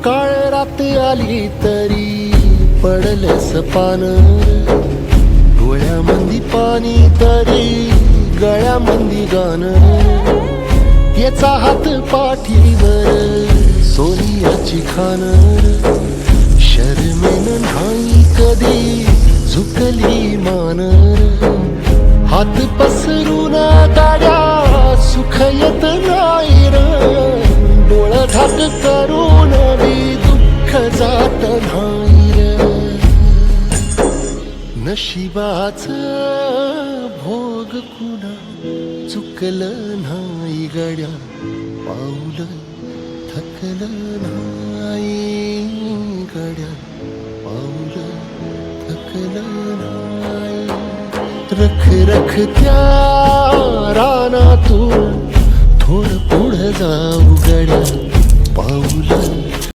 काळ रात आली तरी पडलंस पान, डोळ्यामंदी पाणी तरी गळ्यामंदी गाण, याचा हात पाठीवर सोनियाची खान, शर्मेन नाही कधी झुकली मान, हात पसरून गाड्या सुख येत नाही र, डोळ झाक करून बी दुःख जात नाही र, नशिबाच भोग कुणा चुकलं नाही गड्या, पाऊल थकलं नाही गड्या, पाऊल थकलं नाही, रख रख त्या रानातून थोडं पुढं जाऊ गड्या, पाऊल